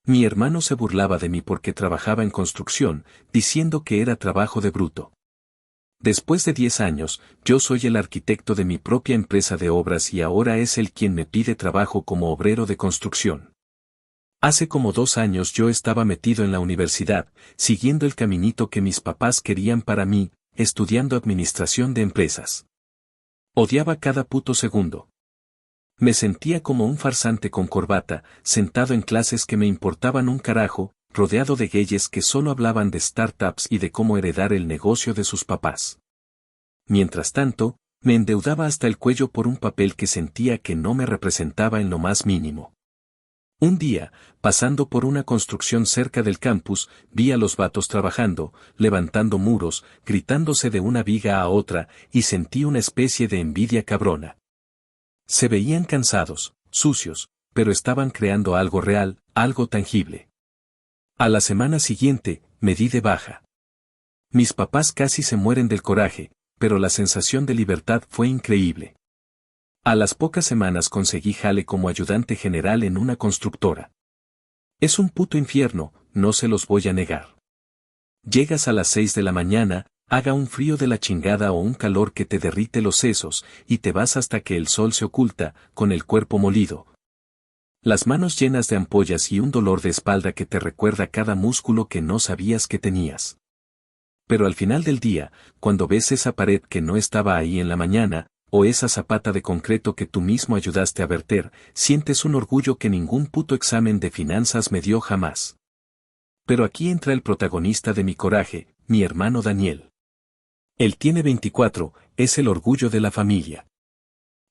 Mi hermano se burlaba de mí porque trabajaba en construcción, diciendo que era trabajo de bruto. Después de 10 años, yo soy el arquitecto de mi propia empresa de obras y ahora es él quien me pide trabajo como obrero de construcción. Hace como 2 años yo estaba metido en la universidad, siguiendo el caminito que mis papás querían para mí, estudiando administración de empresas. Odiaba cada puto segundo. Me sentía como un farsante con corbata, sentado en clases que me importaban un carajo, rodeado de gayes que solo hablaban de startups y de cómo heredar el negocio de sus papás. Mientras tanto, me endeudaba hasta el cuello por un papel que sentía que no me representaba en lo más mínimo. Un día, pasando por una construcción cerca del campus, vi a los vatos trabajando, levantando muros, gritándose de una viga a otra, y sentí una especie de envidia cabrona. Se veían cansados, sucios, pero estaban creando algo real, algo tangible. A la semana siguiente, me di de baja. Mis papás casi se mueren del coraje, pero la sensación de libertad fue increíble. A las pocas semanas conseguí jale como ayudante general en una constructora. Es un puto infierno, no se los voy a negar. Llegas a las 6 de la mañana, haga un frío de la chingada o un calor que te derrite los sesos, y te vas hasta que el sol se oculta, con el cuerpo molido. Las manos llenas de ampollas y un dolor de espalda que te recuerda cada músculo que no sabías que tenías. Pero al final del día, cuando ves esa pared que no estaba ahí en la mañana, o esa zapata de concreto que tú mismo ayudaste a verter, sientes un orgullo que ningún puto examen de finanzas me dio jamás. Pero aquí entra el protagonista de mi coraje, mi hermano Daniel. Él tiene 24, es el orgullo de la familia.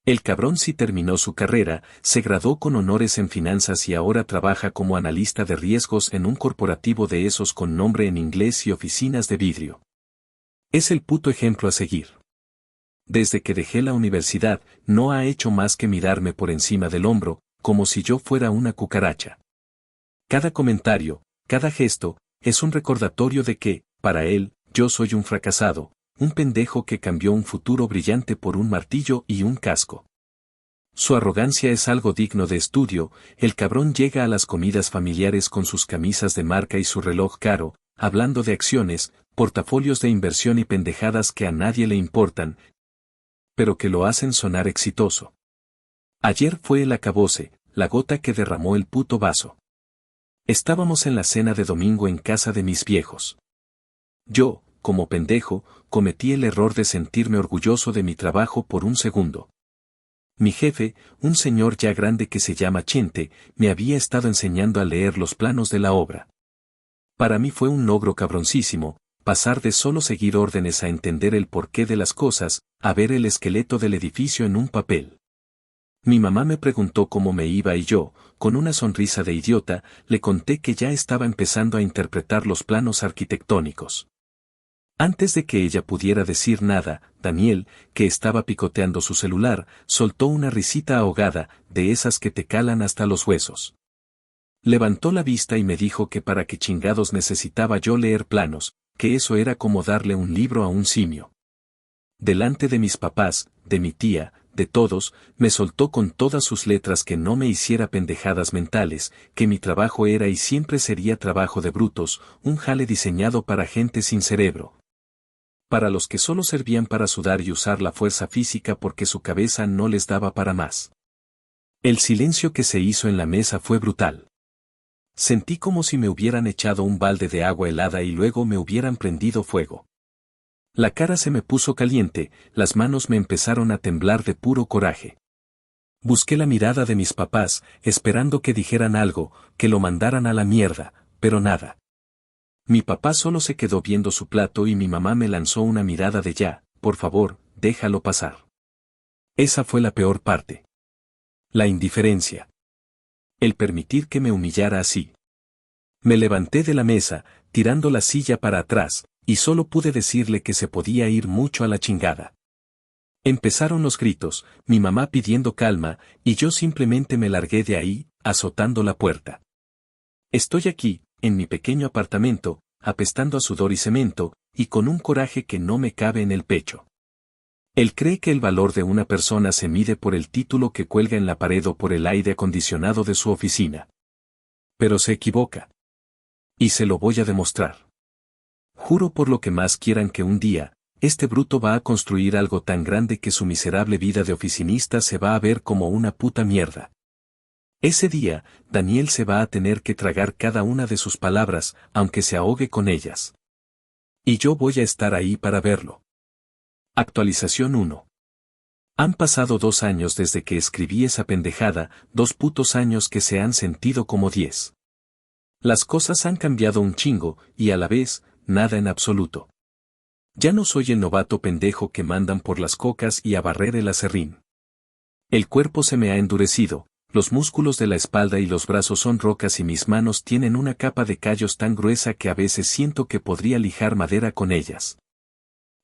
El cabrón sí terminó su carrera, se graduó con honores en finanzas y ahora trabaja como analista de riesgos en un corporativo de esos con nombre en inglés y oficinas de vidrio. Es el puto ejemplo a seguir. Desde que dejé la universidad, no ha hecho más que mirarme por encima del hombro, como si yo fuera una cucaracha. Cada comentario, cada gesto, es un recordatorio de que, para él, yo soy un fracasado, un pendejo que cambió un futuro brillante por un martillo y un casco. Su arrogancia es algo digno de estudio, el cabrón llega a las comidas familiares con sus camisas de marca y su reloj caro, hablando de acciones, portafolios de inversión y pendejadas que a nadie le importan, pero que lo hacen sonar exitoso. Ayer fue el acabose, la gota que derramó el puto vaso. Estábamos en la cena de domingo en casa de mis viejos. Yo, como pendejo, cometí el error de sentirme orgulloso de mi trabajo por un segundo. Mi jefe, un señor ya grande que se llama Chente, me había estado enseñando a leer los planos de la obra. Para mí fue un logro cabroncísimo, pasar de solo seguir órdenes a entender el porqué de las cosas, a ver el esqueleto del edificio en un papel. Mi mamá me preguntó cómo me iba y yo, con una sonrisa de idiota, le conté que ya estaba empezando a interpretar los planos arquitectónicos. Antes de que ella pudiera decir nada, Daniel, que estaba picoteando su celular, soltó una risita ahogada, de esas que te calan hasta los huesos. Levantó la vista y me dijo que para qué chingados necesitaba yo leer planos, que eso era como darle un libro a un simio. Delante de mis papás, de mi tía, de todos, me soltó con todas sus letras que no me hiciera pendejadas mentales, que mi trabajo era y siempre sería trabajo de brutos, un jale diseñado para gente sin cerebro. Para los que solo servían para sudar y usar la fuerza física porque su cabeza no les daba para más. El silencio que se hizo en la mesa fue brutal. Sentí como si me hubieran echado un balde de agua helada y luego me hubieran prendido fuego. La cara se me puso caliente, las manos me empezaron a temblar de puro coraje. Busqué la mirada de mis papás, esperando que dijeran algo, que lo mandaran a la mierda, pero nada. Mi papá solo se quedó viendo su plato y mi mamá me lanzó una mirada de ya, por favor, déjalo pasar. Esa fue la peor parte. La indiferencia. El permitir que me humillara así. Me levanté de la mesa, tirando la silla para atrás, y solo pude decirle que se podía ir mucho a la chingada. Empezaron los gritos, mi mamá pidiendo calma, y yo simplemente me largué de ahí, azotando la puerta. Estoy aquí, en mi pequeño apartamento, apestando a sudor y cemento, y con un coraje que no me cabe en el pecho. Él cree que el valor de una persona se mide por el título que cuelga en la pared o por el aire acondicionado de su oficina. Pero se equivoca. Y se lo voy a demostrar. Juro por lo que más quieran que un día, este bruto va a construir algo tan grande que su miserable vida de oficinista se va a ver como una puta mierda. Ese día, Daniel se va a tener que tragar cada una de sus palabras, aunque se ahogue con ellas. Y yo voy a estar ahí para verlo. Actualización 1. Han pasado 2 años desde que escribí esa pendejada, 2 putos años que se han sentido como 10. Las cosas han cambiado un chingo, y a la vez, nada en absoluto. Ya no soy el novato pendejo que mandan por las cocas y a barrer el aserrín. El cuerpo se me ha endurecido, los músculos de la espalda y los brazos son rocas y mis manos tienen una capa de callos tan gruesa que a veces siento que podría lijar madera con ellas.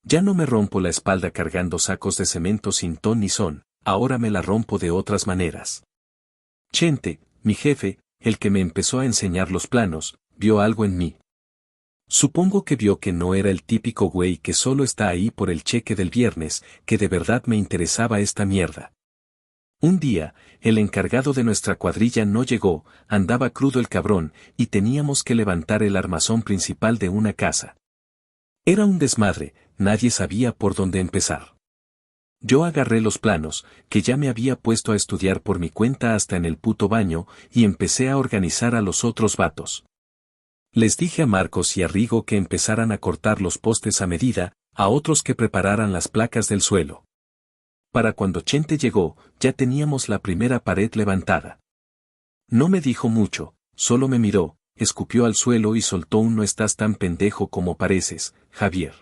Ya no me rompo la espalda cargando sacos de cemento sin ton ni son, ahora me la rompo de otras maneras. Chente, mi jefe, el que me empezó a enseñar los planos, vio algo en mí. Supongo que vio que no era el típico güey que solo está ahí por el cheque del viernes, que de verdad me interesaba esta mierda. Un día, el encargado de nuestra cuadrilla no llegó, andaba crudo el cabrón, y teníamos que levantar el armazón principal de una casa. Era un desmadre, nadie sabía por dónde empezar. Yo agarré los planos, que ya me había puesto a estudiar por mi cuenta hasta en el puto baño, y empecé a organizar a los otros vatos. Les dije a Marcos y a Rigo que empezaran a cortar los postes a medida, a otros que prepararan las placas del suelo. Para cuando Chente llegó, ya teníamos la primera pared levantada. No me dijo mucho, solo me miró, escupió al suelo y soltó un "no estás tan pendejo como pareces, Javier".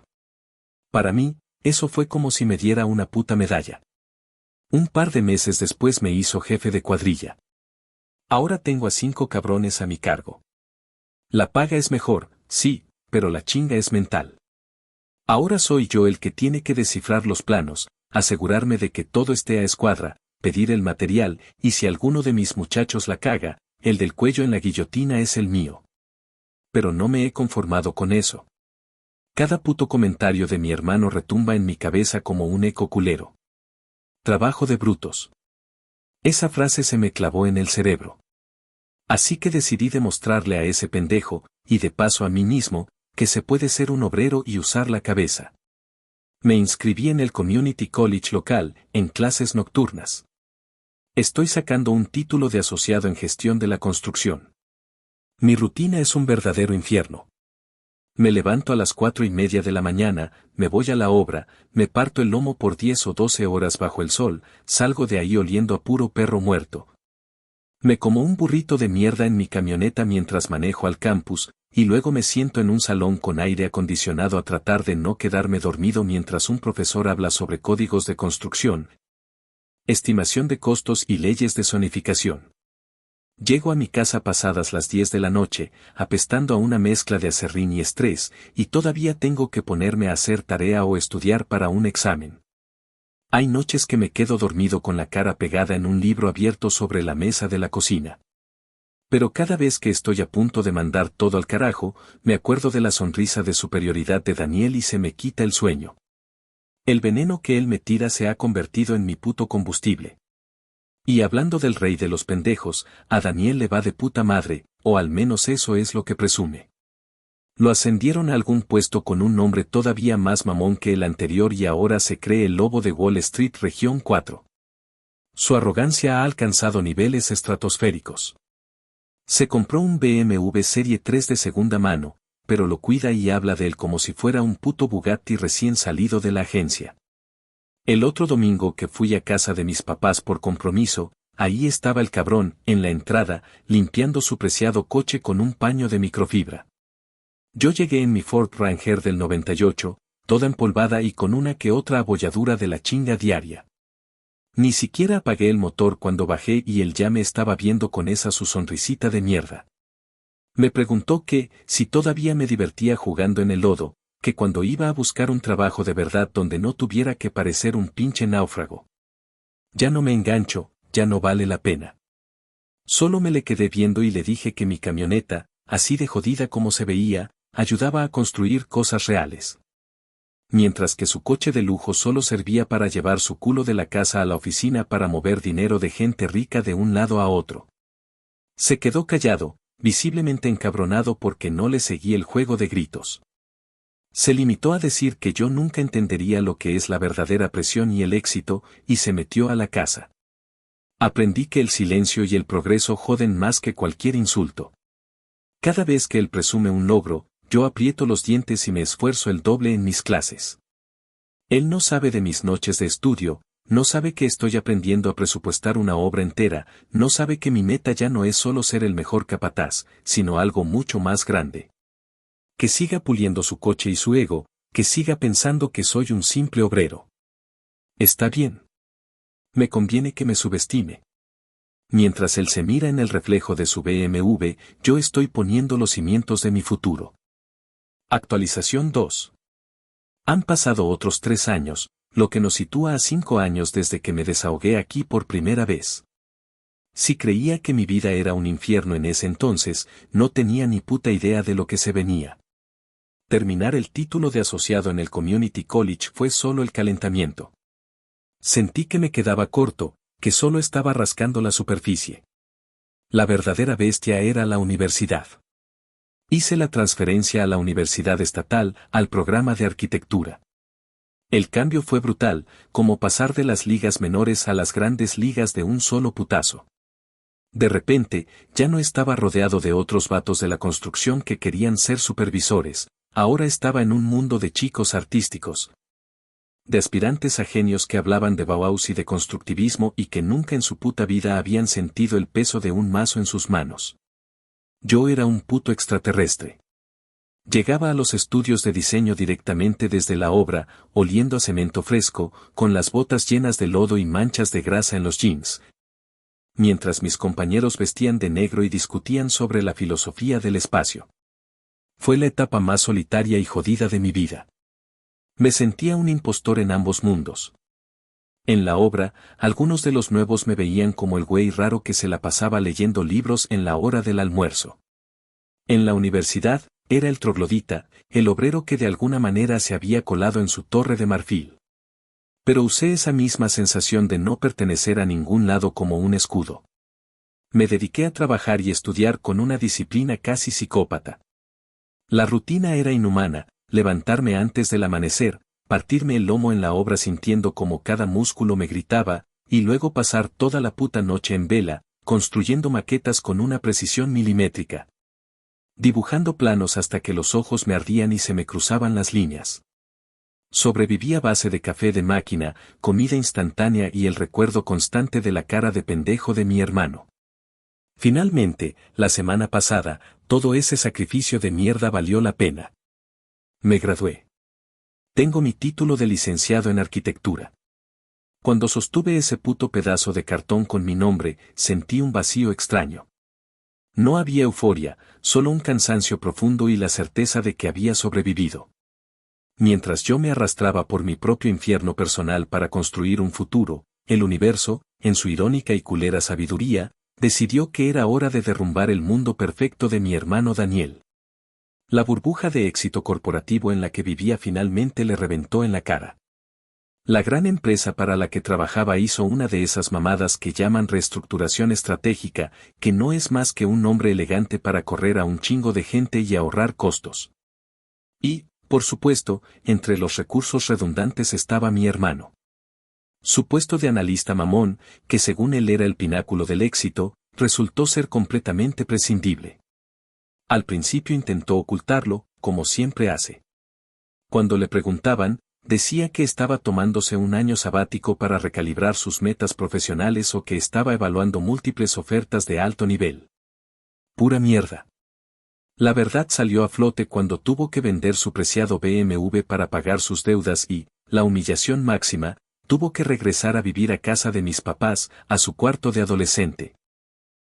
Para mí, eso fue como si me diera una puta medalla. Un par de meses después me hizo jefe de cuadrilla. Ahora tengo a 5 cabrones a mi cargo. La paga es mejor, sí, pero la chinga es mental. Ahora soy yo el que tiene que descifrar los planos, asegurarme de que todo esté a escuadra, pedir el material, y si alguno de mis muchachos la caga, el del cuello en la guillotina es el mío. Pero no me he conformado con eso. Cada puto comentario de mi hermano retumba en mi cabeza como un eco culero. Trabajo de brutos. Esa frase se me clavó en el cerebro. Así que decidí demostrarle a ese pendejo, y de paso a mí mismo, que se puede ser un obrero y usar la cabeza. Me inscribí en el Community College local, en clases nocturnas. Estoy sacando un título de asociado en gestión de la construcción. Mi rutina es un verdadero infierno. Me levanto a las 4:30 de la mañana, me voy a la obra, me parto el lomo por 10 o 12 horas bajo el sol, salgo de ahí oliendo a puro perro muerto. Me como un burrito de mierda en mi camioneta mientras manejo al campus, y luego me siento en un salón con aire acondicionado a tratar de no quedarme dormido mientras un profesor habla sobre códigos de construcción, estimación de costos y leyes de zonificación. Llego a mi casa pasadas las 10 de la noche, apestando a una mezcla de aserrín y estrés, y todavía tengo que ponerme a hacer tarea o estudiar para un examen. Hay noches que me quedo dormido con la cara pegada en un libro abierto sobre la mesa de la cocina. Pero cada vez que estoy a punto de mandar todo al carajo, me acuerdo de la sonrisa de superioridad de Daniel y se me quita el sueño. El veneno que él me tira se ha convertido en mi puto combustible. Y hablando del rey de los pendejos, a Daniel le va de puta madre, o al menos eso es lo que presume. Lo ascendieron a algún puesto con un nombre todavía más mamón que el anterior y ahora se cree el lobo de Wall Street Región 4. Su arrogancia ha alcanzado niveles estratosféricos. Se compró un BMW Serie 3 de segunda mano, pero lo cuida y habla de él como si fuera un puto Bugatti recién salido de la agencia. El otro domingo que fui a casa de mis papás por compromiso, ahí estaba el cabrón, en la entrada, limpiando su preciado coche con un paño de microfibra. Yo llegué en mi Ford Ranger del 98, toda empolvada y con una que otra abolladura de la chinga diaria. Ni siquiera apagué el motor cuando bajé y él ya me estaba viendo con esa su sonrisita de mierda. Me preguntó que, si todavía me divertía jugando en el lodo, que cuando iba a buscar un trabajo de verdad donde no tuviera que parecer un pinche náufrago. Ya no me engancho, ya no vale la pena. Solo me le quedé viendo y le dije que mi camioneta, así de jodida como se veía, ayudaba a construir cosas reales. Mientras que su coche de lujo solo servía para llevar su culo de la casa a la oficina para mover dinero de gente rica de un lado a otro. Se quedó callado, visiblemente encabronado porque no le seguí el juego de gritos. Se limitó a decir que yo nunca entendería lo que es la verdadera presión y el éxito, y se metió a la casa. Aprendí que el silencio y el progreso joden más que cualquier insulto. Cada vez que él presume un logro, yo aprieto los dientes y me esfuerzo el doble en mis clases. Él no sabe de mis noches de estudio, no sabe que estoy aprendiendo a presupuestar una obra entera, no sabe que mi meta ya no es solo ser el mejor capataz, sino algo mucho más grande. Que siga puliendo su coche y su ego, que siga pensando que soy un simple obrero. Está bien. Me conviene que me subestime. Mientras él se mira en el reflejo de su BMW, yo estoy poniendo los cimientos de mi futuro. Actualización 2. Han pasado otros 3 años, lo que nos sitúa a 5 años desde que me desahogué aquí por primera vez. Si creía que mi vida era un infierno en ese entonces, no tenía ni puta idea de lo que se venía. Terminar el título de asociado en el Community College fue solo el calentamiento. Sentí que me quedaba corto, que solo estaba rascando la superficie. La verdadera bestia era la universidad. Hice la transferencia a la Universidad Estatal, al programa de arquitectura. El cambio fue brutal, como pasar de las ligas menores a las grandes ligas de un solo putazo. De repente, ya no estaba rodeado de otros vatos de la construcción que querían ser supervisores, ahora estaba en un mundo de chicos artísticos. De aspirantes a genios que hablaban de Bauhaus y de constructivismo y que nunca en su puta vida habían sentido el peso de un mazo en sus manos. Yo era un puto extraterrestre. Llegaba a los estudios de diseño directamente desde la obra, oliendo a cemento fresco, con las botas llenas de lodo y manchas de grasa en los jeans. Mientras mis compañeros vestían de negro y discutían sobre la filosofía del espacio. Fue la etapa más solitaria y jodida de mi vida. Me sentía un impostor en ambos mundos. En la obra, algunos de los nuevos me veían como el güey raro que se la pasaba leyendo libros en la hora del almuerzo. En la universidad, era el troglodita, el obrero que de alguna manera se había colado en su torre de marfil. Pero usé esa misma sensación de no pertenecer a ningún lado como un escudo. Me dediqué a trabajar y estudiar con una disciplina casi psicópata. La rutina era inhumana, levantarme antes del amanecer, partirme el lomo en la obra sintiendo como cada músculo me gritaba, y luego pasar toda la puta noche en vela, construyendo maquetas con una precisión milimétrica. Dibujando planos hasta que los ojos me ardían y se me cruzaban las líneas. Sobreviví a base de café de máquina, comida instantánea y el recuerdo constante de la cara de pendejo de mi hermano. Finalmente, la semana pasada, todo ese sacrificio de mierda valió la pena. Me gradué. Tengo mi título de licenciado en arquitectura. Cuando sostuve ese puto pedazo de cartón con mi nombre, sentí un vacío extraño. No había euforia, solo un cansancio profundo y la certeza de que había sobrevivido. Mientras yo me arrastraba por mi propio infierno personal para construir un futuro, el universo, en su irónica y culera sabiduría, decidió que era hora de derrumbar el mundo perfecto de mi hermano Daniel. La burbuja de éxito corporativo en la que vivía finalmente le reventó en la cara. La gran empresa para la que trabajaba hizo una de esas mamadas que llaman reestructuración estratégica, que no es más que un nombre elegante para correr a un chingo de gente y ahorrar costos. Y, por supuesto, entre los recursos redundantes estaba mi hermano. Su puesto de analista mamón, que según él era el pináculo del éxito, resultó ser completamente prescindible. Al principio intentó ocultarlo, como siempre hace. Cuando le preguntaban, decía que estaba tomándose un año sabático para recalibrar sus metas profesionales o que estaba evaluando múltiples ofertas de alto nivel. Pura mierda. La verdad salió a flote cuando tuvo que vender su preciado BMW para pagar sus deudas y, la humillación máxima, tuvo que regresar a vivir a casa de mis papás, a su cuarto de adolescente.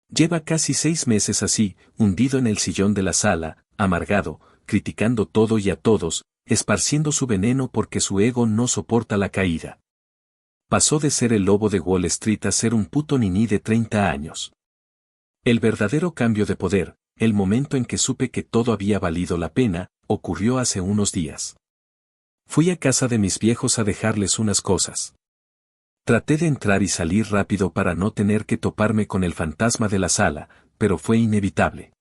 Lleva casi 6 meses así, hundido en el sillón de la sala, amargado, criticando todo y a todos, esparciendo su veneno porque su ego no soporta la caída. Pasó de ser el lobo de Wall Street a ser un puto niní de 30 años. El verdadero cambio de poder, el momento en que supe que todo había valido la pena, ocurrió hace unos días. Fui a casa de mis viejos a dejarles unas cosas. Traté de entrar y salir rápido para no tener que toparme con el fantasma de la sala, pero fue inevitable.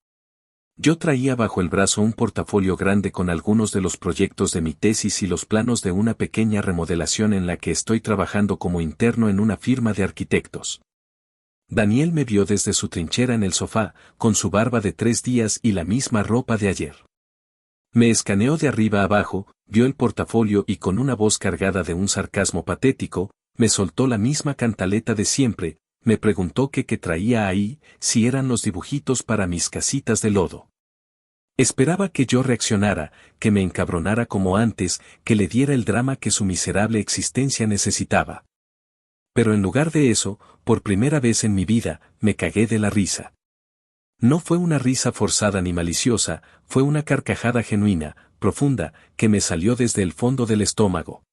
Yo traía bajo el brazo un portafolio grande con algunos de los proyectos de mi tesis y los planos de una pequeña remodelación en la que estoy trabajando como interno en una firma de arquitectos. Daniel me vio desde su trinchera en el sofá, con su barba de 3 días y la misma ropa de ayer. Me escaneó de arriba a abajo, vio el portafolio y con una voz cargada de un sarcasmo patético, me soltó la misma cantaleta de siempre, me preguntó qué traía ahí, si eran los dibujitos para mis casitas de lodo. Esperaba que yo reaccionara, que me encabronara como antes, que le diera el drama que su miserable existencia necesitaba. Pero en lugar de eso, por primera vez en mi vida, me cagué de la risa. No fue una risa forzada ni maliciosa, fue una carcajada genuina, profunda, que me salió desde el fondo del estómago.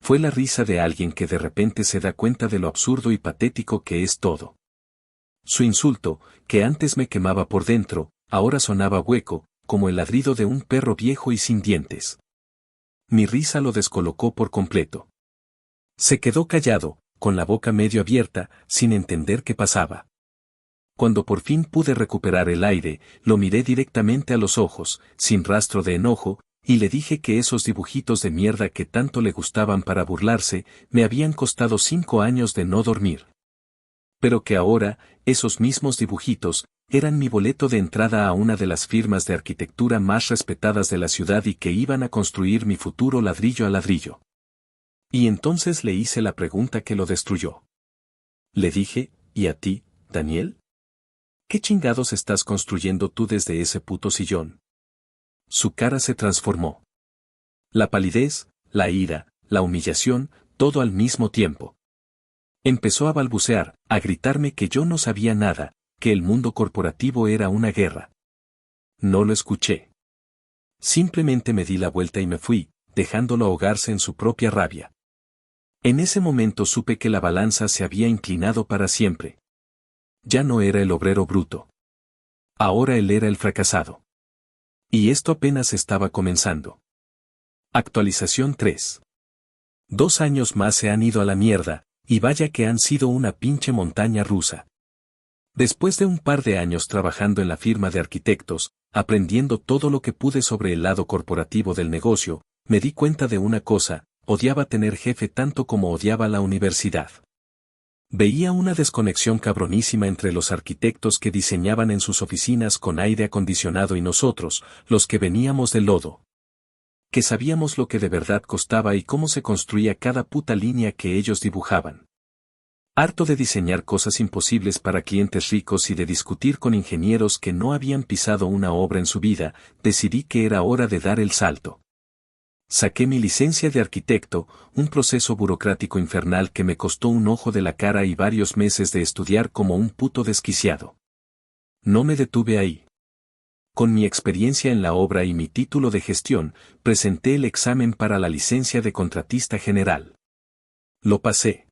Fue la risa de alguien que de repente se da cuenta de lo absurdo y patético que es todo. Su insulto, que antes me quemaba por dentro, ahora sonaba hueco, como el ladrido de un perro viejo y sin dientes. Mi risa lo descolocó por completo. Se quedó callado, con la boca medio abierta, sin entender qué pasaba. Cuando por fin pude recuperar el aire, lo miré directamente a los ojos, sin rastro de enojo, y le dije que esos dibujitos de mierda que tanto le gustaban para burlarse, me habían costado 5 años de no dormir. Pero que ahora, esos mismos dibujitos, eran mi boleto de entrada a una de las firmas de arquitectura más respetadas de la ciudad y que iban a construir mi futuro ladrillo a ladrillo. Y entonces le hice la pregunta que lo destruyó. Le dije, ¿y a ti, Daniel? ¿Qué chingados estás construyendo tú desde ese puto sillón? Su cara se transformó. La palidez, la ira, la humillación, todo al mismo tiempo. Empezó a balbucear, a gritarme que yo no sabía nada, que el mundo corporativo era una guerra. No lo escuché. Simplemente me di la vuelta y me fui, dejándolo ahogarse en su propia rabia. En ese momento supe que la balanza se había inclinado para siempre. Ya no era el obrero bruto. Ahora él era el fracasado. Y esto apenas estaba comenzando. Actualización 3. 2 años más se han ido a la mierda, y vaya que han sido una pinche montaña rusa. Después de un par de años trabajando en la firma de arquitectos, aprendiendo todo lo que pude sobre el lado corporativo del negocio, me di cuenta de una cosa: odiaba tener jefe tanto como odiaba la universidad. Veía una desconexión cabronísima entre los arquitectos que diseñaban en sus oficinas con aire acondicionado y nosotros, los que veníamos del lodo. Que sabíamos lo que de verdad costaba y cómo se construía cada puta línea que ellos dibujaban. Harto de diseñar cosas imposibles para clientes ricos y de discutir con ingenieros que no habían pisado una obra en su vida, decidí que era hora de dar el salto. Saqué mi licencia de arquitecto, un proceso burocrático infernal que me costó un ojo de la cara y varios meses de estudiar como un puto desquiciado. No me detuve ahí. Con mi experiencia en la obra y mi título de gestión, presenté el examen para la licencia de contratista general. Lo pasé.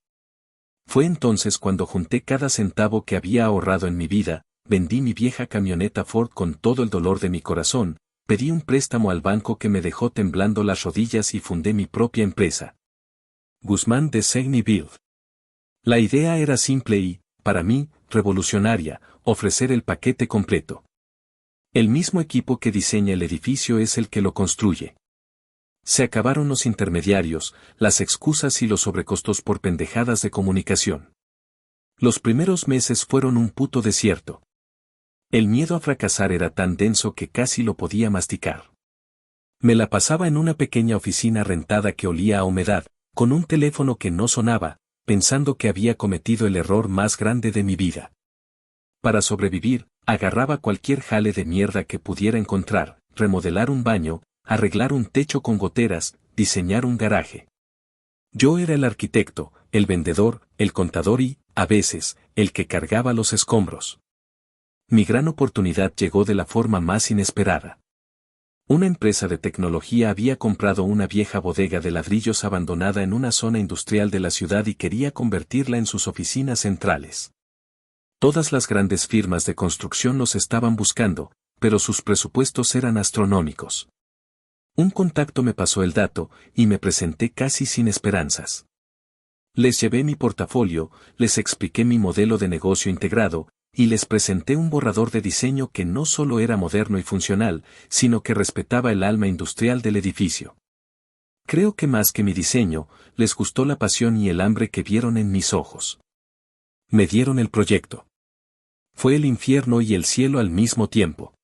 Fue entonces cuando junté cada centavo que había ahorrado en mi vida, vendí mi vieja camioneta Ford con todo el dolor de mi corazón, pedí un préstamo al banco que me dejó temblando las rodillas y fundé mi propia empresa. Guzmán Design y Build. La idea era simple y, para mí, revolucionaria: ofrecer el paquete completo. El mismo equipo que diseña el edificio es el que lo construye. Se acabaron los intermediarios, las excusas y los sobrecostos por pendejadas de comunicación. Los primeros meses fueron un puto desierto. El miedo a fracasar era tan denso que casi lo podía masticar. Me la pasaba en una pequeña oficina rentada que olía a humedad, con un teléfono que no sonaba, pensando que había cometido el error más grande de mi vida. Para sobrevivir, agarraba cualquier jale de mierda que pudiera encontrar: remodelar un baño, arreglar un techo con goteras, diseñar un garaje. Yo era el arquitecto, el vendedor, el contador y, a veces, el que cargaba los escombros. Mi gran oportunidad llegó de la forma más inesperada. Una empresa de tecnología había comprado una vieja bodega de ladrillos abandonada en una zona industrial de la ciudad y quería convertirla en sus oficinas centrales. Todas las grandes firmas de construcción los estaban buscando, pero sus presupuestos eran astronómicos. Un contacto me pasó el dato, y me presenté casi sin esperanzas. Les llevé mi portafolio, les expliqué mi modelo de negocio integrado, y les presenté un borrador de diseño que no solo era moderno y funcional, sino que respetaba el alma industrial del edificio. Creo que más que mi diseño, les gustó la pasión y el hambre que vieron en mis ojos. Me dieron el proyecto. Fue el infierno y el cielo al mismo tiempo.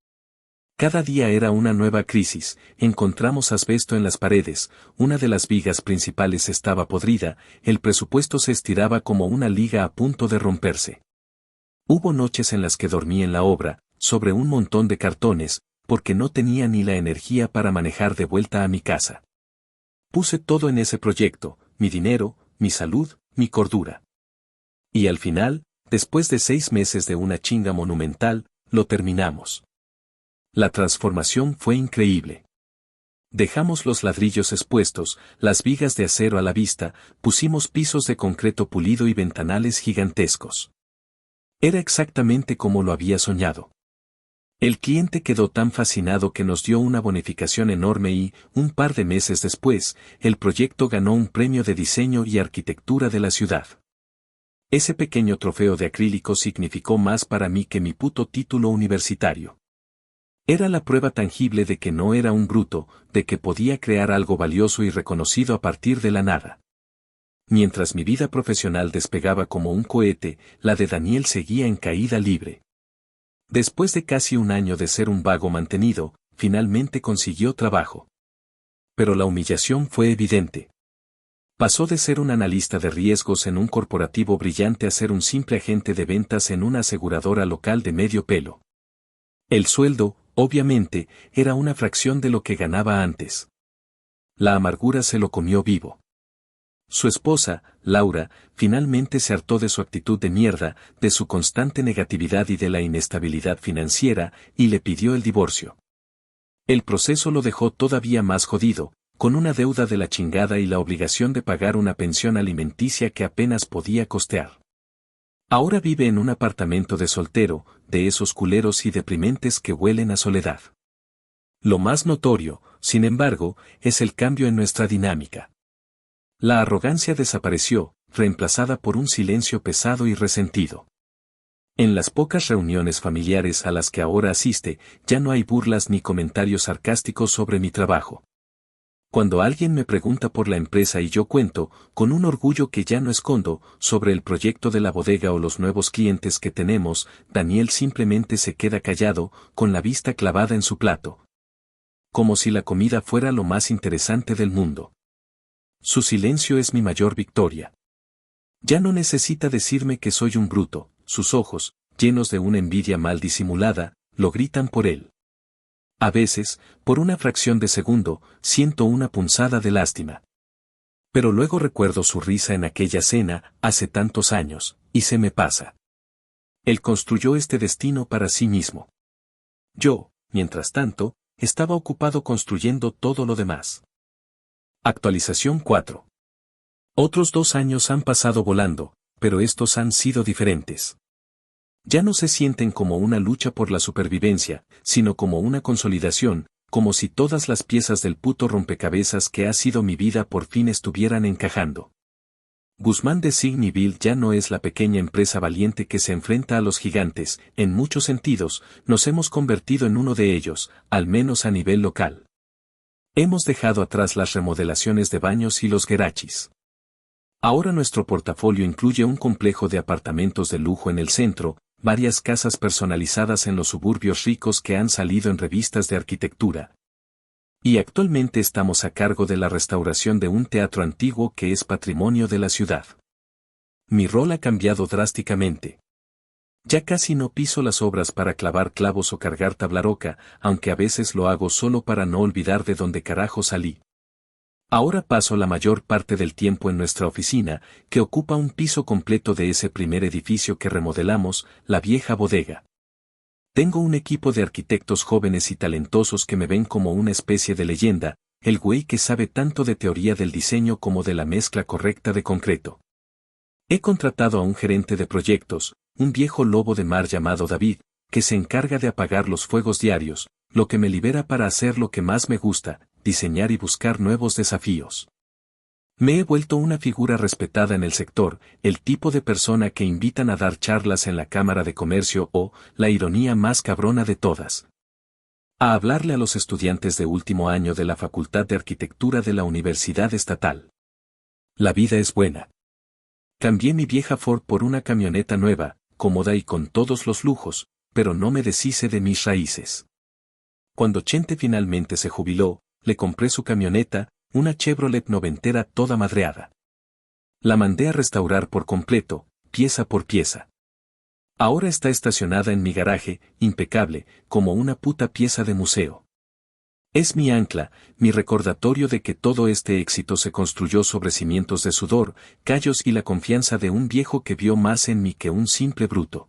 Cada día era una nueva crisis, encontramos asbesto en las paredes, una de las vigas principales estaba podrida, el presupuesto se estiraba como una liga a punto de romperse. Hubo noches en las que dormí en la obra, sobre un montón de cartones, porque no tenía ni la energía para manejar de vuelta a mi casa. Puse todo en ese proyecto, mi dinero, mi salud, mi cordura. Y al final, después de 6 meses de una chinga monumental, lo terminamos. La transformación fue increíble. Dejamos los ladrillos expuestos, las vigas de acero a la vista, pusimos pisos de concreto pulido y ventanales gigantescos. Era exactamente como lo había soñado. El cliente quedó tan fascinado que nos dio una bonificación enorme y, un par de meses después, el proyecto ganó un premio de diseño y arquitectura de la ciudad. Ese pequeño trofeo de acrílico significó más para mí que mi puto título universitario. Era la prueba tangible de que no era un bruto, de que podía crear algo valioso y reconocido a partir de la nada. Mientras mi vida profesional despegaba como un cohete, la de Daniel seguía en caída libre. Después de casi un año de ser un vago mantenido, finalmente consiguió trabajo. Pero la humillación fue evidente. Pasó de ser un analista de riesgos en un corporativo brillante a ser un simple agente de ventas en una aseguradora local de medio pelo. El sueldo, obviamente, era una fracción de lo que ganaba antes. La amargura se lo comió vivo. Su esposa, Laura, finalmente se hartó de su actitud de mierda, de su constante negatividad y de la inestabilidad financiera, y le pidió el divorcio. El proceso lo dejó todavía más jodido, con una deuda de la chingada y la obligación de pagar una pensión alimenticia que apenas podía costear. Ahora vive en un apartamento de soltero, de esos culeros y deprimentes que huelen a soledad. Lo más notorio, sin embargo, es el cambio en nuestra dinámica. La arrogancia desapareció, reemplazada por un silencio pesado y resentido. En las pocas reuniones familiares a las que ahora asiste, ya no hay burlas ni comentarios sarcásticos sobre mi trabajo. Cuando alguien me pregunta por la empresa y yo cuento, con un orgullo que ya no escondo, sobre el proyecto de la bodega o los nuevos clientes que tenemos, Daniel simplemente se queda callado, con la vista clavada en su plato. Como si la comida fuera lo más interesante del mundo. Su silencio es mi mayor victoria. Ya no necesita decirme que soy un bruto, sus ojos, llenos de una envidia mal disimulada, lo gritan por él. A veces, por una fracción de segundo, siento una punzada de lástima. Pero luego recuerdo su risa en aquella cena, hace tantos años, y se me pasa. Él construyó este destino para sí mismo. Yo, mientras tanto, estaba ocupado construyendo todo lo demás. Actualización 4. Otros 2 años han pasado volando, pero estos han sido diferentes. Ya no se sienten como una lucha por la supervivencia, sino como una consolidación, como si todas las piezas del puto rompecabezas que ha sido mi vida por fin estuvieran encajando. Guzmán de Signiville ya no es la pequeña empresa valiente que se enfrenta a los gigantes, en muchos sentidos, nos hemos convertido en uno de ellos, al menos a nivel local. Hemos dejado atrás las remodelaciones de baños y los gerachis. Ahora nuestro portafolio incluye un complejo de apartamentos de lujo en el centro, varias casas personalizadas en los suburbios ricos que han salido en revistas de arquitectura. Y actualmente estamos a cargo de la restauración de un teatro antiguo que es patrimonio de la ciudad. Mi rol ha cambiado drásticamente. Ya casi no piso las obras para clavar clavos o cargar tablaroca, aunque a veces lo hago solo para no olvidar de dónde carajo salí. Ahora paso la mayor parte del tiempo en nuestra oficina, que ocupa un piso completo de ese primer edificio que remodelamos, la vieja bodega. Tengo un equipo de arquitectos jóvenes y talentosos que me ven como una especie de leyenda, el güey que sabe tanto de teoría del diseño como de la mezcla correcta de concreto. He contratado a un gerente de proyectos, un viejo lobo de mar llamado David, que se encarga de apagar los fuegos diarios, lo que me libera para hacer lo que más me gusta, diseñar y buscar nuevos desafíos. Me he vuelto una figura respetada en el sector, el tipo de persona que invitan a dar charlas en la Cámara de Comercio o, la ironía más cabrona de todas, a hablarle a los estudiantes de último año de la Facultad de Arquitectura de la Universidad Estatal. La vida es buena. Cambié mi vieja Ford por una camioneta nueva, cómoda y con todos los lujos, pero no me deshice de mis raíces. Cuando Chente finalmente se jubiló, le compré su camioneta, una Chevrolet noventera toda madreada. La mandé a restaurar por completo, pieza por pieza. Ahora está estacionada en mi garaje, impecable, como una puta pieza de museo. Es mi ancla, mi recordatorio de que todo este éxito se construyó sobre cimientos de sudor, callos y la confianza de un viejo que vio más en mí que un simple bruto.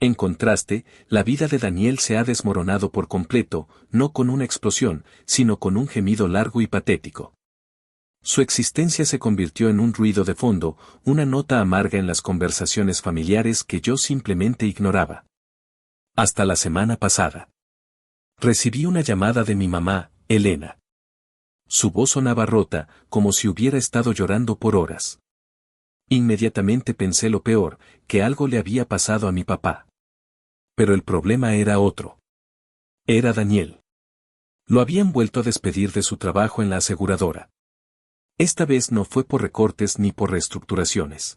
En contraste, la vida de Daniel se ha desmoronado por completo, no con una explosión, sino con un gemido largo y patético. Su existencia se convirtió en un ruido de fondo, una nota amarga en las conversaciones familiares que yo simplemente ignoraba. Hasta la semana pasada. Recibí una llamada de mi mamá, Elena. Su voz sonaba rota, como si hubiera estado llorando por horas. Inmediatamente pensé lo peor, que algo le había pasado a mi papá. Pero el problema era otro. Era Daniel. Lo habían vuelto a despedir de su trabajo en la aseguradora. Esta vez no fue por recortes ni por reestructuraciones.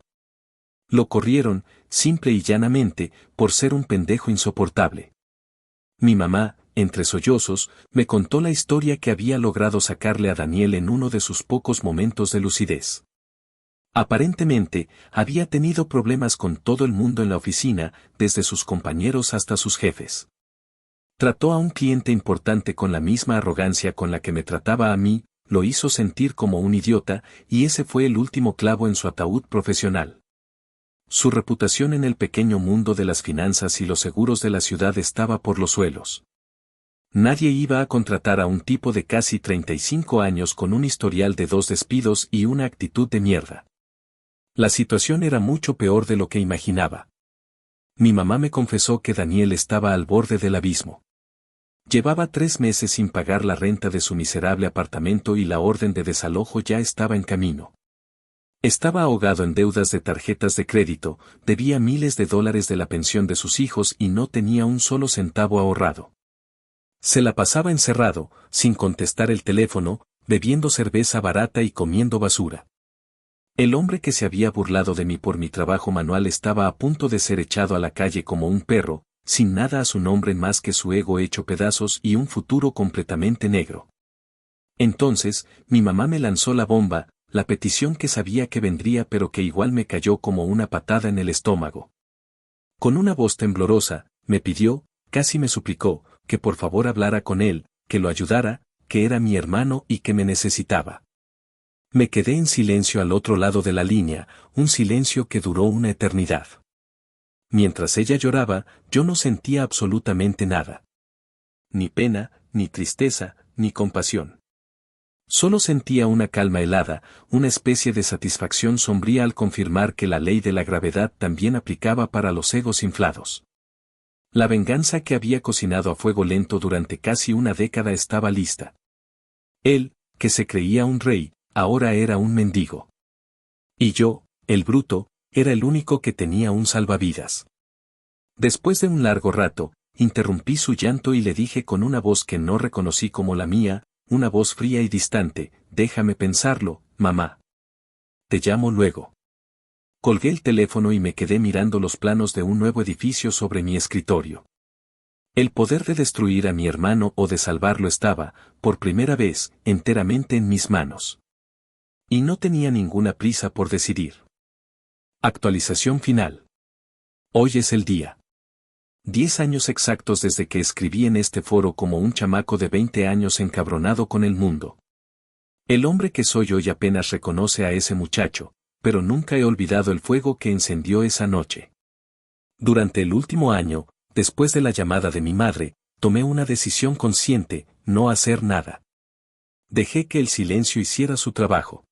Lo corrieron, simple y llanamente, por ser un pendejo insoportable. Mi mamá, entre sollozos, me contó la historia que había logrado sacarle a Daniel en uno de sus pocos momentos de lucidez. Aparentemente, había tenido problemas con todo el mundo en la oficina, desde sus compañeros hasta sus jefes. Trató a un cliente importante con la misma arrogancia con la que me trataba a mí, lo hizo sentir como un idiota, y ese fue el último clavo en su ataúd profesional. Su reputación en el pequeño mundo de las finanzas y los seguros de la ciudad estaba por los suelos. Nadie iba a contratar a un tipo de casi 35 años con un historial de 2 despidos y una actitud de mierda. La situación era mucho peor de lo que imaginaba. Mi mamá me confesó que Daniel estaba al borde del abismo. Llevaba 3 meses sin pagar la renta de su miserable apartamento y la orden de desalojo ya estaba en camino. Estaba ahogado en deudas de tarjetas de crédito, debía miles de dólares de la pensión de sus hijos y no tenía un solo centavo ahorrado. Se la pasaba encerrado, sin contestar el teléfono, bebiendo cerveza barata y comiendo basura. El hombre que se había burlado de mí por mi trabajo manual estaba a punto de ser echado a la calle como un perro, sin nada a su nombre más que su ego hecho pedazos y un futuro completamente negro. Entonces, mi mamá me lanzó la bomba, la petición que sabía que vendría pero que igual me cayó como una patada en el estómago. Con una voz temblorosa, me pidió, casi me suplicó, que por favor hablara con él, que lo ayudara, que era mi hermano y que me necesitaba. Me quedé en silencio al otro lado de la línea, un silencio que duró una eternidad. Mientras ella lloraba, yo no sentía absolutamente nada. Ni pena, ni tristeza, ni compasión. Solo sentía una calma helada, una especie de satisfacción sombría al confirmar que la ley de la gravedad también aplicaba para los egos inflados. La venganza que había cocinado a fuego lento durante casi una década estaba lista. Él, que se creía un rey, ahora era un mendigo. Y yo, el bruto, era el único que tenía un salvavidas. Después de un largo rato, interrumpí su llanto y le dije con una voz que no reconocí como la mía, una voz fría y distante, déjame pensarlo, mamá. Te llamo luego. Colgué el teléfono y me quedé mirando los planos de un nuevo edificio sobre mi escritorio. El poder de destruir a mi hermano o de salvarlo estaba, por primera vez, enteramente en mis manos. Y no tenía ninguna prisa por decidir. Actualización final. Hoy es el día. 10 años exactos desde que escribí en este foro como un chamaco de 20 años encabronado con el mundo. El hombre que soy hoy apenas reconoce a ese muchacho, pero nunca he olvidado el fuego que encendió esa noche. Durante el último año, después de la llamada de mi madre, tomé una decisión consciente, no hacer nada. Dejé que el silencio hiciera su trabajo.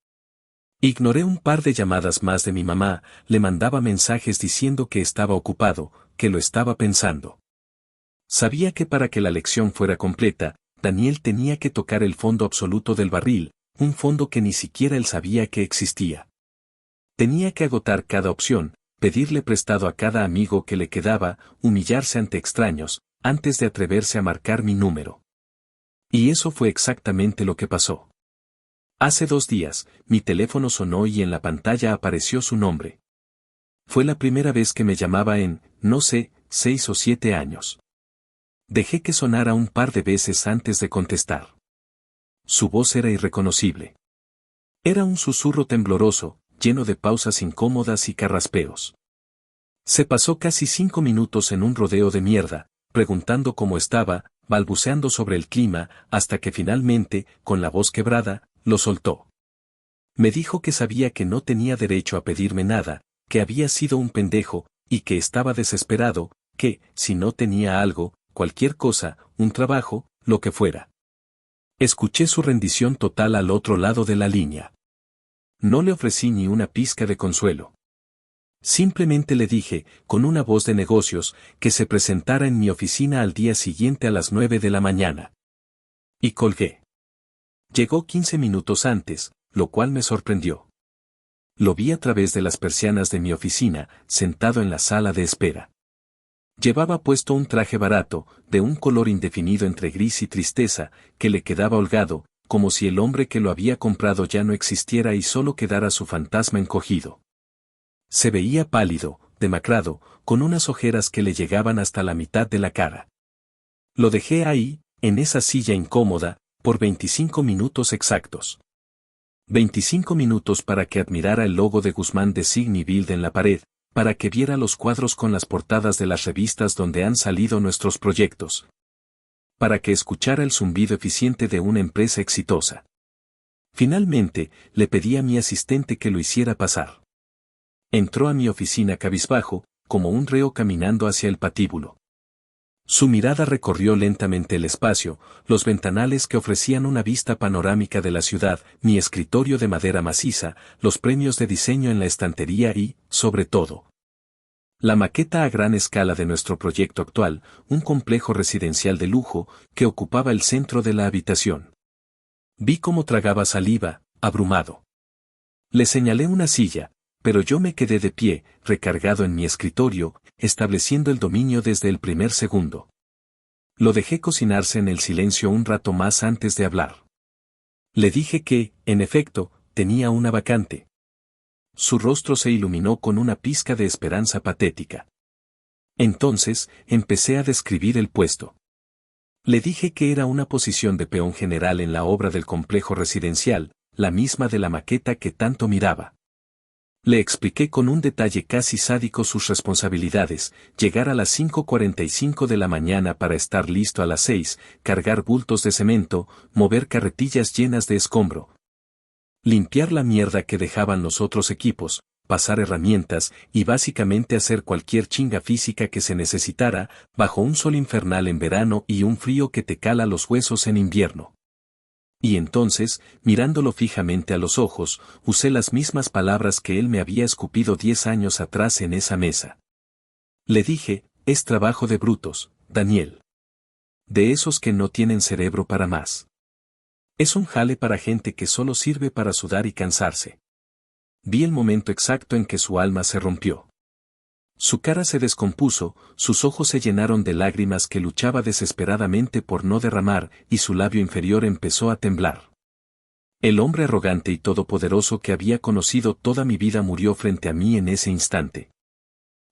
Ignoré un par de llamadas más de mi mamá, le mandaba mensajes diciendo que estaba ocupado, que lo estaba pensando. Sabía que para que la lección fuera completa, Daniel tenía que tocar el fondo absoluto del barril, un fondo que ni siquiera él sabía que existía. Tenía que agotar cada opción, pedirle prestado a cada amigo que le quedaba, humillarse ante extraños, antes de atreverse a marcar mi número. Y eso fue exactamente lo que pasó. Hace 2 días, mi teléfono sonó y en la pantalla apareció su nombre. Fue la primera vez que me llamaba en, no sé, 6 o 7 años. Dejé que sonara un par de veces antes de contestar. Su voz era irreconocible. Era un susurro tembloroso, lleno de pausas incómodas y carraspeos. Se pasó casi 5 minutos en un rodeo de mierda, preguntando cómo estaba, balbuceando sobre el clima, hasta que finalmente, con la voz quebrada, lo soltó. Me dijo que sabía que no tenía derecho a pedirme nada, que había sido un pendejo, y que estaba desesperado, que, si no tenía algo, cualquier cosa, un trabajo, lo que fuera. Escuché su rendición total al otro lado de la línea. No le ofrecí ni una pizca de consuelo. Simplemente le dije, con una voz de negocios, que se presentara en mi oficina al día siguiente a las 9 de la mañana. Y colgué. Llegó 15 minutos antes, lo cual me sorprendió. Lo vi a través de las persianas de mi oficina, sentado en la sala de espera. Llevaba puesto un traje barato, de un color indefinido entre gris y tristeza, que le quedaba holgado, como si el hombre que lo había comprado ya no existiera y solo quedara su fantasma encogido. Se veía pálido, demacrado, con unas ojeras que le llegaban hasta la mitad de la cara. Lo dejé ahí, en esa silla incómoda, por 25 minutos exactos. 25 minutos para que admirara el logo de Guzmán de Signy Build en la pared, para que viera los cuadros con las portadas de las revistas donde han salido nuestros proyectos. Para que escuchara el zumbido eficiente de una empresa exitosa. Finalmente, le pedí a mi asistente que lo hiciera pasar. Entró a mi oficina cabizbajo, como un reo caminando hacia el patíbulo. Su mirada recorrió lentamente el espacio, los ventanales que ofrecían una vista panorámica de la ciudad, mi escritorio de madera maciza, los premios de diseño en la estantería y, sobre todo, la maqueta a gran escala de nuestro proyecto actual, un complejo residencial de lujo, que ocupaba el centro de la habitación. Vi cómo tragaba saliva, abrumado. Le señalé una silla, pero yo me quedé de pie, recargado en mi escritorio, estableciendo el dominio desde el primer segundo. Lo dejé cocinarse en el silencio un rato más antes de hablar. Le dije que, en efecto, tenía una vacante. Su rostro se iluminó con una pizca de esperanza patética. Entonces, empecé a describir el puesto. Le dije que era una posición de peón general en la obra del complejo residencial, la misma de la maqueta que tanto miraba. Le expliqué con un detalle casi sádico sus responsabilidades, llegar a las 5:45 de la mañana para estar listo a las 6, cargar bultos de cemento, mover carretillas llenas de escombro, limpiar la mierda que dejaban los otros equipos, pasar herramientas y básicamente hacer cualquier chinga física que se necesitara, bajo un sol infernal en verano y un frío que te cala los huesos en invierno. Y entonces, mirándolo fijamente a los ojos, usé las mismas palabras que él me había escupido 10 años atrás en esa mesa. Le dije, es trabajo de brutos, Daniel. De esos que no tienen cerebro para más. Es un jale para gente que solo sirve para sudar y cansarse. Vi el momento exacto en que su alma se rompió. Su cara se descompuso, sus ojos se llenaron de lágrimas que luchaba desesperadamente por no derramar, y su labio inferior empezó a temblar. El hombre arrogante y todopoderoso que había conocido toda mi vida murió frente a mí en ese instante.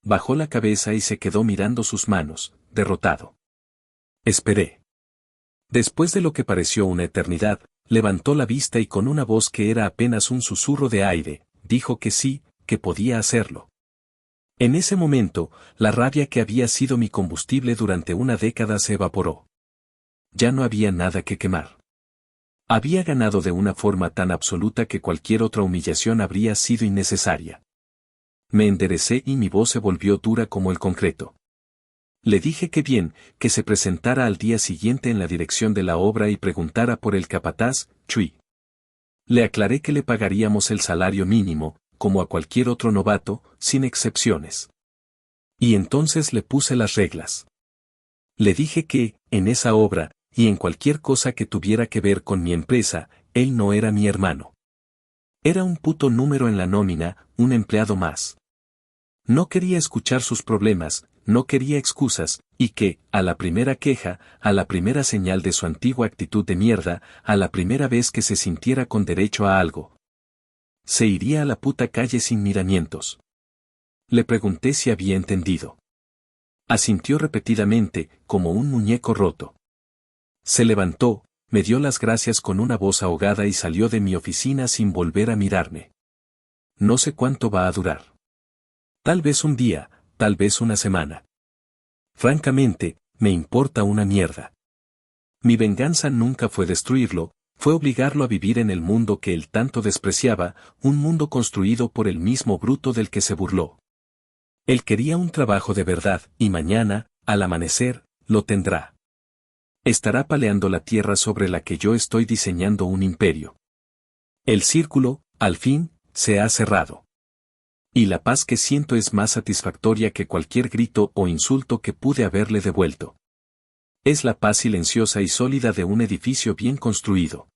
Bajó la cabeza y se quedó mirando sus manos, derrotado. Esperé. Después de lo que pareció una eternidad, levantó la vista y con una voz que era apenas un susurro de aire, dijo que sí, que podía hacerlo. En ese momento, la rabia que había sido mi combustible durante una década se evaporó. Ya no había nada que quemar. Había ganado de una forma tan absoluta que cualquier otra humillación habría sido innecesaria. Me enderecé y mi voz se volvió dura como el concreto. Le dije que bien, que se presentara al día siguiente en la dirección de la obra y preguntara por el capataz, Chui. Le aclaré que le pagaríamos el salario mínimo, como a cualquier otro novato, sin excepciones. Y entonces le puse las reglas. Le dije que, en esa obra, y en cualquier cosa que tuviera que ver con mi empresa, él no era mi hermano. Era un puto número en la nómina, un empleado más. No quería escuchar sus problemas, no quería excusas, y que, a la primera queja, a la primera señal de su antigua actitud de mierda, a la primera vez que se sintiera con derecho a algo, se iría a la puta calle sin miramientos. Le pregunté si había entendido. Asintió repetidamente, como un muñeco roto. Se levantó, me dio las gracias con una voz ahogada y salió de mi oficina sin volver a mirarme. No sé cuánto va a durar. Tal vez un día, tal vez una semana. Francamente, me importa una mierda. Mi venganza nunca fue destruirlo, fue obligarlo a vivir en el mundo que él tanto despreciaba, un mundo construido por el mismo bruto del que se burló. Él quería un trabajo de verdad, y mañana, al amanecer, lo tendrá. Estará paleando la tierra sobre la que yo estoy diseñando un imperio. El círculo, al fin, se ha cerrado. Y la paz que siento es más satisfactoria que cualquier grito o insulto que pude haberle devuelto. Es la paz silenciosa y sólida de un edificio bien construido.